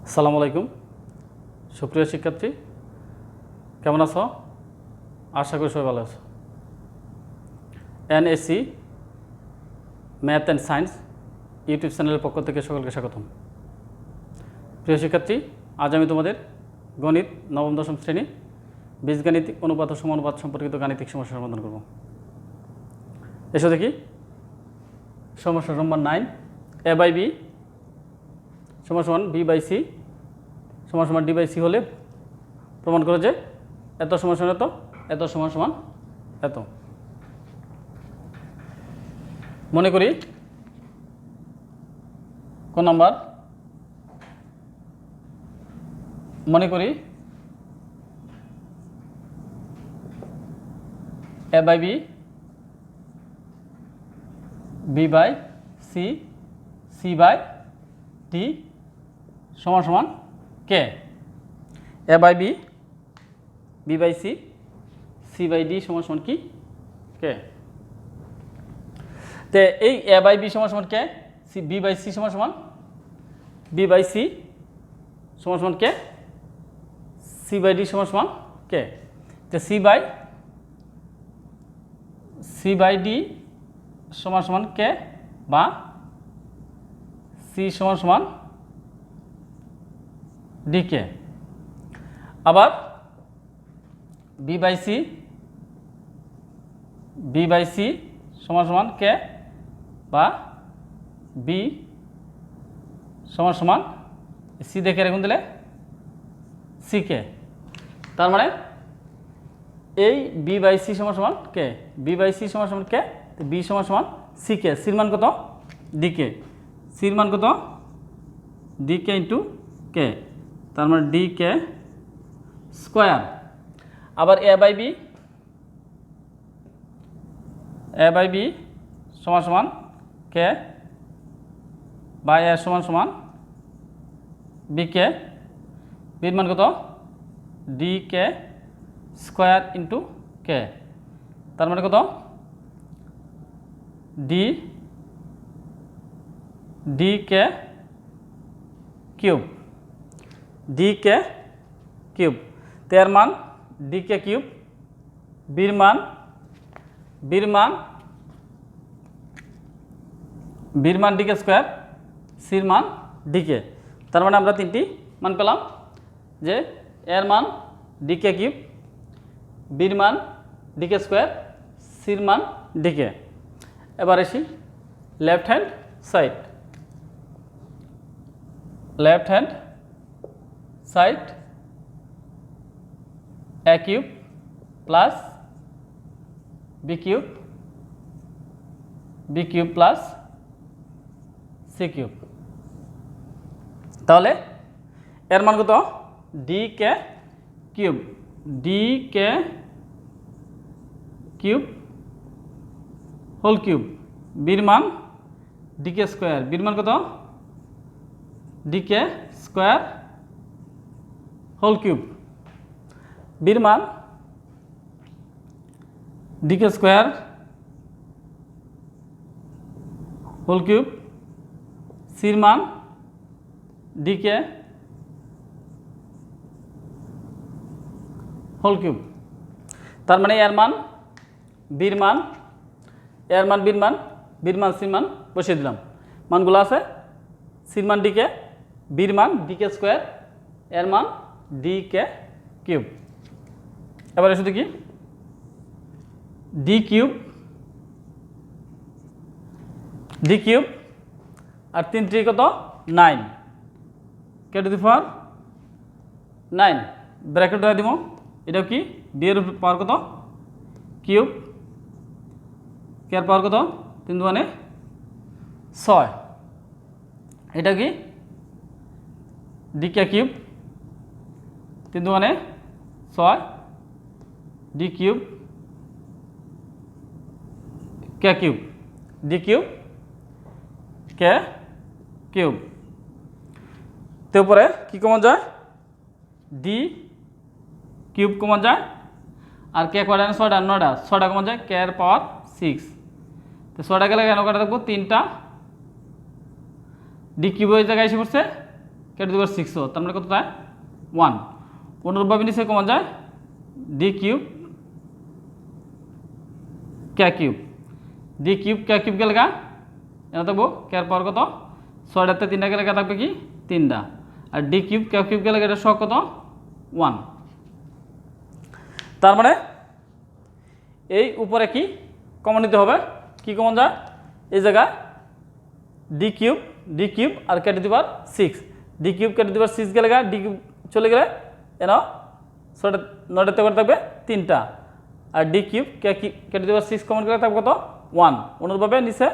আসসালামু আলাইকুম সুপ্রিয় শিক্ষার্থী, কেমন আছো? আশা করি সবাই ভালো আছো। NSC math and science YouTube চ্যানেলের পক্ষ থেকে সকলকে স্বাগতম। প্রিয় শিক্ষার্থী, আজ আমি তোমাদের গণিত নবম দশম শ্রেণী বীজগাণিতিক অনুপাত ও সমানুপাত সম্পর্কিত গাণিতিক সমস্যার সমাধান করব। এসো দেখি। সমস্যা নম্বর 9, a/b = b/c = d/c হলে প্রমাণ করো যে এত সমান সমান এত, এত সমান সমান এত। মনে করি কোন নাম্বার? মনে করি a/b b/c c/d সমান k। a/b b/c c/d সমান কি? k। তে এই a/b সমান k, b/c সমান b/c সমান k, c/d সমান k। তে c/d সমান k বা c সমান dk। আবার b/c সমান k বা b সমান c দেখে রেখে দিলে ck। তার মানে এই b/c সমান k, b/c সমান k, b সমান ck। c মান কত? dk। c মান কত? dk ইন্টু k, তার মানে dk স্কোয়ার। আবার a/b সমান k বা a সমান bk, বির মান কত? dk স্কোয়ার ইন্টু k, তার মানে কত? dk cube, dk cube. তের মান dk কিউব, বির মান dk স্কোয়ার, সির মান dk। তার মানে আমরা তিনটি মান পেলাম যে এর মান dk কিউব, বির মান dk স্কোয়ার, সির মান dk। এবার আসি left hand side. a cube plus b cube plus c cube. তাহলে এর মান কত? dk কিউব হোল কিউব, বির মান dk স্কোয়ার, বির মান কত? dk স্কোয়ার হোল কিউব, বির মান dk স্কোয়ার হোল কিউব, সির মান dk হোল কিউব। তার মানে এর মান বির মান সির মান বসিয়ে দিলাম। মানগুলো আছে সির মান dk, বির মান dk স্কোয়ার, এর মান dk কিউব। এবার এসে দেখি d কিউব আর 3 3 কত? 9, k two the power 9 bracket ধরে দিব। এটাও কি? d এর পাওয়ার কত? কিউব, k এর পাওয়ার কত? 3 2 6। এটা কি? dk cube 3 2 6, d cube k cube, d cube k cube. তো উপরে কি কমন যায়? d কিউব কমন যায়, আর k কয়টা? 6টা, 9টা, 6টা কমন যায়, k এর পাওয়ার 6। তো 6টা গেলে কেন কটা থাকবো? 3টা, d কিউব ওই জায়গায় এসে পড়ছে কে টু দি পাওয়ার 6 তার মানে কত যায় 1 অনুরূপভাবে নিচে কমন যায় D cube K cube D cube K cube গেলে গা এটা থাকবো কে এর পাওয়ার কত 6টাতে 3টা গেলে গা থাকবে কি 3টা আর ডি কিউব কে কিউব গেলে এটা সহ কত 1 তার মানে এই উপরে কি কমন নিতে হবে কি কমন যায় এই জায়গা ডি কিউব আর K to the power 6 D cube K to the power 6 গেলে গা ডি কিউব চলে গেলে এন 9টাতে করে থাকবে 3টা আর D cube K to the power 6 common গেলে থাকবে কত 1 অনুরূপভাবে নিচে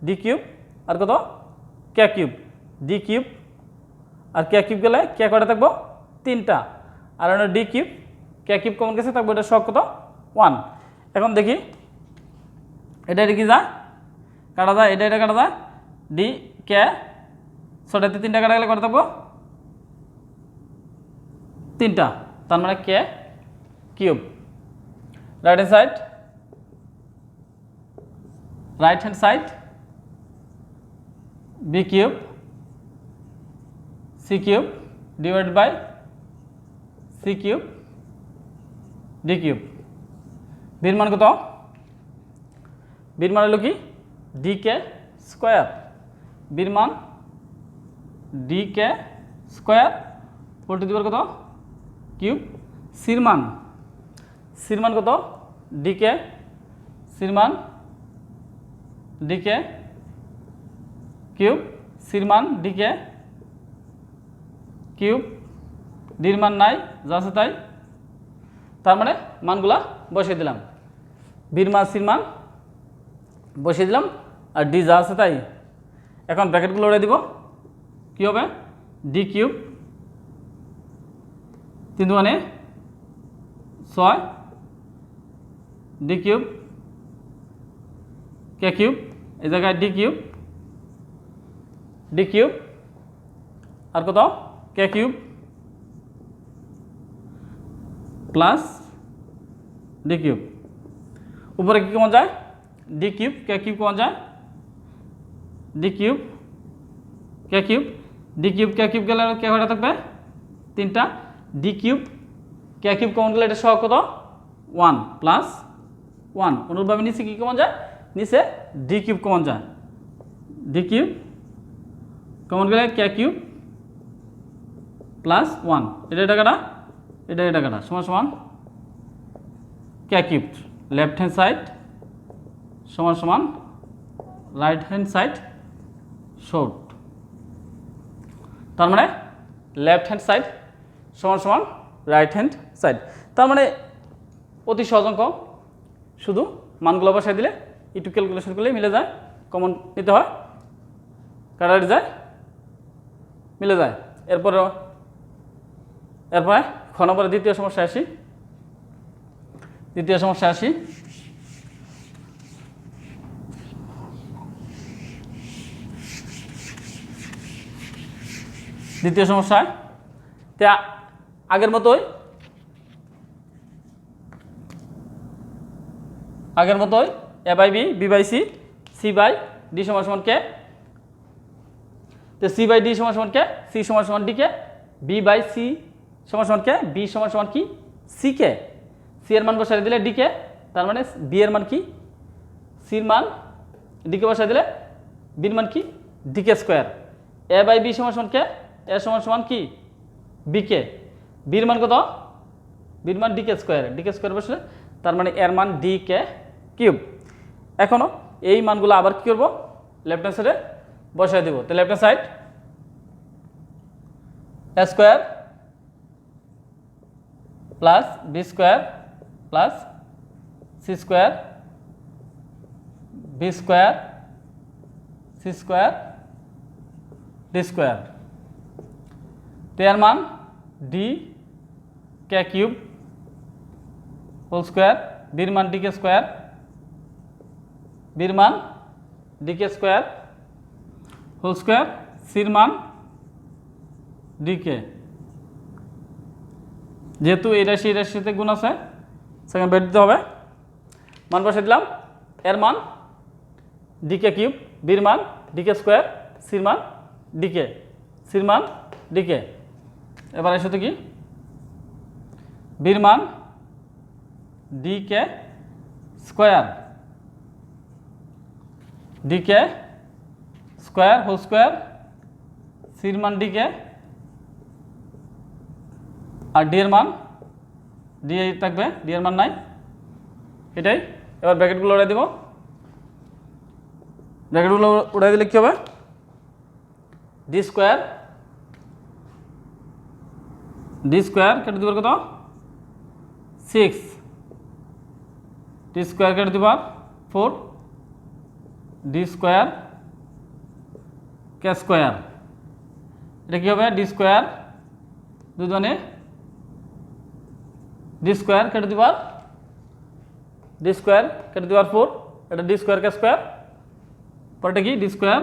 ডি কিউব আর কত কে কিউব ডি কিউব আর কে কিউব গেলে কে কয়টা থাকবো 3টা আর D cube K cube common গেছে থাকবে এটা সহ কত 1 এখন দেখি এটা কি যায় কাটা যায় এটা কাটা যায় ডি কে 6টাতে 3টা কাটা গেলে কত থাকবো 3টা তার মানে K cube right hand side B cube C cube divide by C cube D cube বির মান কত বির মান হলো কি ডি কে স্কোয়ার বির মান D K square whole to the power কত কিউব সির মান কত ডি কে সির মান ডি কে কিউব সির মান ডি কে কিউব ডির মান নাই যা আছে তাই তার মানে মানগুলা বসিয়ে দিলাম বির মান সির মান বসিয়ে দিলাম আর ডি যা আছে তাই এখন ব্র্যাকেটগুলো উড়ে দিব কি হবে ডি কিউব 3 দুগুণে 6 ডি কিউব কে কিউব এই জায়গায় ডি কিউব আর কত K cube plus D cube উপরে কি কমন যায় D cube K cube common যায় D cube K cube K cube গেলে কে কয়টা থাকবে 3টা D cube K cube common গেলে এটা সহ কত 1 প্লাস 1 অনুরূপভাবে নিচে কি কমন যায় নিচে ডি কিউব কমন যায় ডি কিউব কমন গেলে কে কিউব প্লাস 1 এটা কাটা এটা কাটা সমান K cube left hand side সমান রাইট হ্যান্ড সাইড শর্ট তার মানে লেফট হ্যান্ড সাইড সমান রাইট হ্যান্ড সাইড তার মানে অতি সহজ অঙ্ক শুধু মানগুলো বসাই দিলে একটু ক্যালকুলেশন করলে মিলে যায় কমন নিতে হয় কাটাটি যায় মিলে যায় এরপরে খ নম্বরে দ্বিতীয় সমস্যা আসি দ্বিতীয় সমস্যায় তা আগের মতোই A by B by C by D সমান কে তো সি বাই ডি সমান কে সি সমান D K B by C সমান কে বি সমান কি সি কে সি এর মান বসাই দিলে ডি কে তার মানে বি এর মান কি সির মান ডি কে বসাই দিলে বির মান কি D K square A by B সমান কে এ সমান কি বি কে বির মান কত বির মান ডি কে স্কোয়ার বসলে তার মানে এর মান ডি কে কিউব এখনো এই মানগুলো আবার কি করব লেফট হ্যান্ড সাইডে বসাই দেব তো left hand side A square plus B square plus C square B square C square D square তো এর মান D K cube whole square বির মান ডি কে স্কোয়ার বির মান D K square whole square সির মান ডি কে যেহেতু এই রাশিতে গুণ আছে সেখানে বের দিতে হবে মান বসে দিলাম এর মান ডি কে কিউব বির মান ডি কে স্কোয়ার সির মান ডি কে সির মান ডিকে। এবার এর সাথে কি বির মান D K square, D K square whole square, সির মান ডিকে আর ডি এর মান ডি থাকবে, ডি এর মান নাই, এটাই। এবার ব্র্যাকেটগুলো উড়াই দেব, ব্র্যাকেটগুলো উড়াই দিলে কী হবে, ডি স্কোয়ার কেটে দেবার কত 6, ডি স্কোয়ার কেটে দেবার 4, ডি স্কোয়ার কে স্কোয়ার, এটা কী হবে ডি স্কোয়ার দুজনে ডি স্কোয়ার কেটে দেবার 4, এটা ডি স্কোয়ার কে স্কোয়ার, পরটা কি ডি স্কোয়ার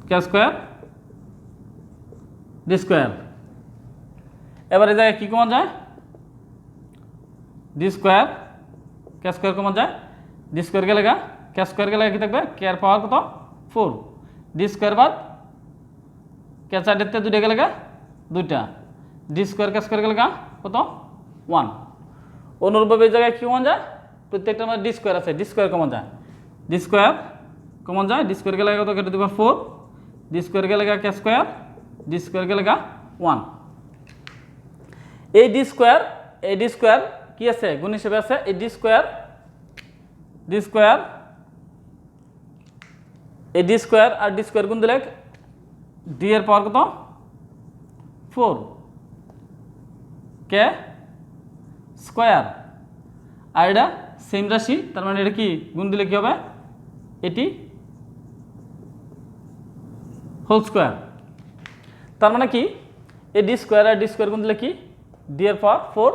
কে স্কোয়ার ডি স্কোয়ার। এবার এই জায়গায় কী কমন যায়, ডি স্কোয়ার কে স্কোয়ার কমন যায়, ডি স্কোয়ার গেলে কে স্কোয়ার গেলে কি থাকবে কে এর পাওয়ার কত 4, ডি স্কোয়ার বাদ কে চারটেতে দুইটা গেলে দুইটা, ডি স্কোয়ার কে স্কোয়ার গেলে কত 1। অনুরূপভাবে এই জায়গায় কী কমন যায়, প্রত্যেকটার মধ্যে ডি স্কোয়ার আছে, ডি স্কোয়ার কমন যায়, ডি স্কোয়ার কমন যায়, ডি স্কোয়ার গেলে কত কেটে দেবা 4, ডি স্কোয়ার গেলে কে স্কোয়ার, ডি স্কোয়ার গেলে 1। এই ডি স্কোয়ার কি আছে গুণ হিসেবে আছে, এই ডি স্কোয়ার এই ডি স্কোয়ার আর ডি স্কোয়ার গুণ দিলে ডি এর পাওয়ার কত 4 কে স্কোয়ার, আর এটা সেম রাশি, তার মানে এটা কি গুণ দিলে কি হবে এটি হোল স্কোয়ার। তার মানে কি এই ডি স্কোয়ার আর ডি স্কোয়ার গুণ দিলে কি ডি এর পাওয়ার 4,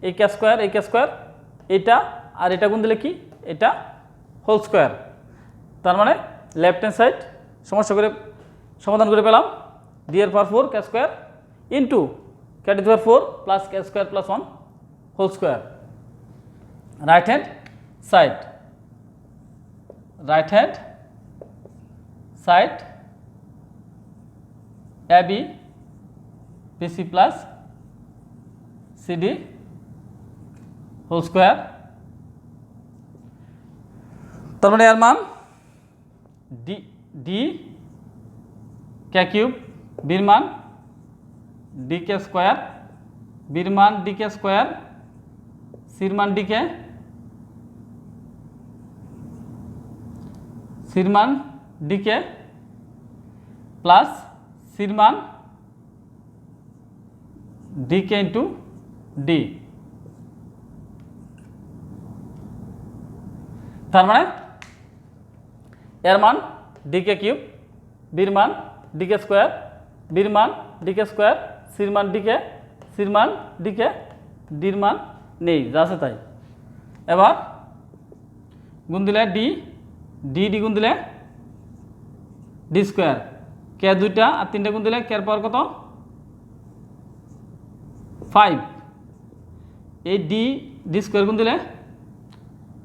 এই কে স্কোয়ার এটা আর এটা গুণ দিলে কি এটা হোল স্কোয়ার। তার মানে লেফট হ্যান্ড সাইড সমস্যা করে সমাধান করে পেলাম, ডি এর power 4 K square into K to the power 4 plus K square plus 1 whole square. Right hand side A B BC plus CD whole square. তার মানে এর মান ডি কে কিউব, বির মান ডি কে স্কোয়ার, বির মান D K square, সির মান ডি কে, সির মান ডি কে প্লাস সির মান ডি কে ইন্টু ডি। তার মানে এর মান ডি কে কিউব, বির মান ডি কে স্কোয়ার, বির মান ডি কে স্কোয়ার, সির মান ডি কে, সির মান ডি কে, ডির মান নেই যা আছে তাই। এবার গুণ দিলে ডি গুণ দিলে ডি স্কোয়ার, কে দুইটা আর তিনটা গুণ দিলে কে এর পাওয়ার কত 5, এই ডি স্কোয়ার গুণ দিলে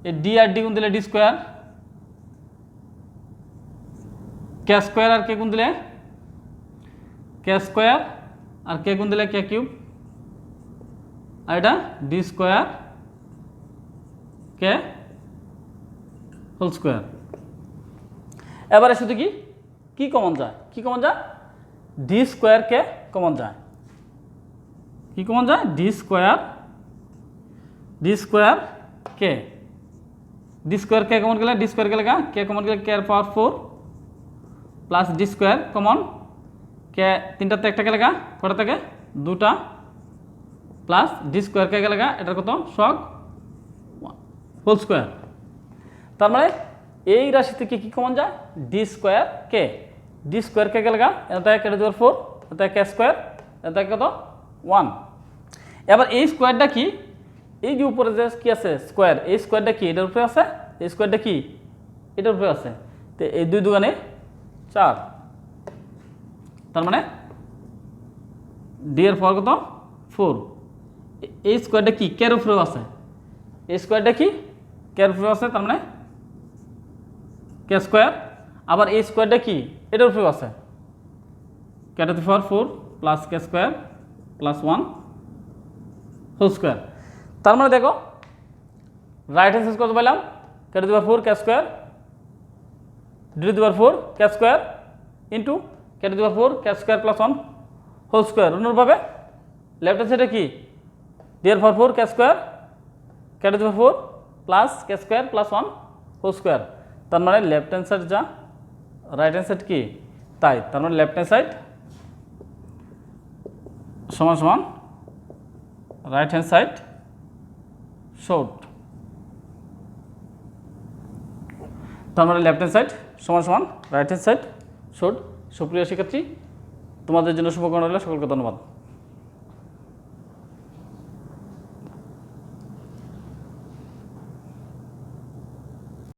এই ডি আর ডি গুণ দিলে ডি স্কোয়ার, কে স্কোয়ার আর কে গুণ দিলে কে স্কোয়ার আর কে গুণ দিলে কে কিউব, আর এটা ডি স্কোয়ার কে হোল স্কোয়ার। এবারে শুধু কি কমন যায়, ডি স্কোয়ার কে কমন যায়, কি কমন যায় ডি স্কোয়ার কে, ডি স্কোয়ার কে কমন গেলে ডি স্কোয়ার গেলে কে কমন গেলে কে এর power 4 plus D square common, কে তিনটাতে একটা গেলে কটা থেকে দুটা, প্লাস ডি স্কোয়ার কে গেলে এটার কত শক হোল স্কোয়ার। তার মানে এই রাশি থেকে কি কমন যায় ডি স্কোয়ার কে গেলে এটা কে টু দি পাওয়ার 4, এটা কে স্কোয়ার, এটা কত 1। এবার এই স্কোয়ারটা কি, এই যে উপরে যে কি আছে স্কোয়ার, এই স্কোয়ারটা কি এটার উপরে আছে, এই স্কোয়ারটা কি এটার উপরে আছে, তো এই দুই দুগানে 4। তার মানে ডি এর পাওয়ার কত 4, এই স্কোয়ারটা কি কে এর উপরেও আছে, এই স্কোয়ারটা কি কে এর উপরেও আছে, তার মানে কে স্কোয়ার, আবার এই স্কোয়ারটা কি এটার উপরেও আছে, K to the power 4 plus K square plus 1 whole square. তার মানে দেখো রাইট হ্যান্ড সাইড কত পেলাম, K to the power 4 K square D to the power 4 K square into K to the power 4 K square plus 1 whole square. অনুরূপভাবে left hand সাইডে কি D এর power 4 K square K to the power 4 plus K square plus 1 whole square. তার মানে left hand side যা right hand side কি তাই, তার মানে লেফট হ্যান্ড সাইড সমান সমান রাইট হ্যান্ড সাইড শর্ট। তার মানে লেফট হ্যান্ড সাইড সমান সমান রাইট হ্যান্ড সাইড শর্ট। সুপ্রিয় শিক্ষার্থী, তোমাদের জন্য শুভকামনা রইল, সকলকে ধন্যবাদ।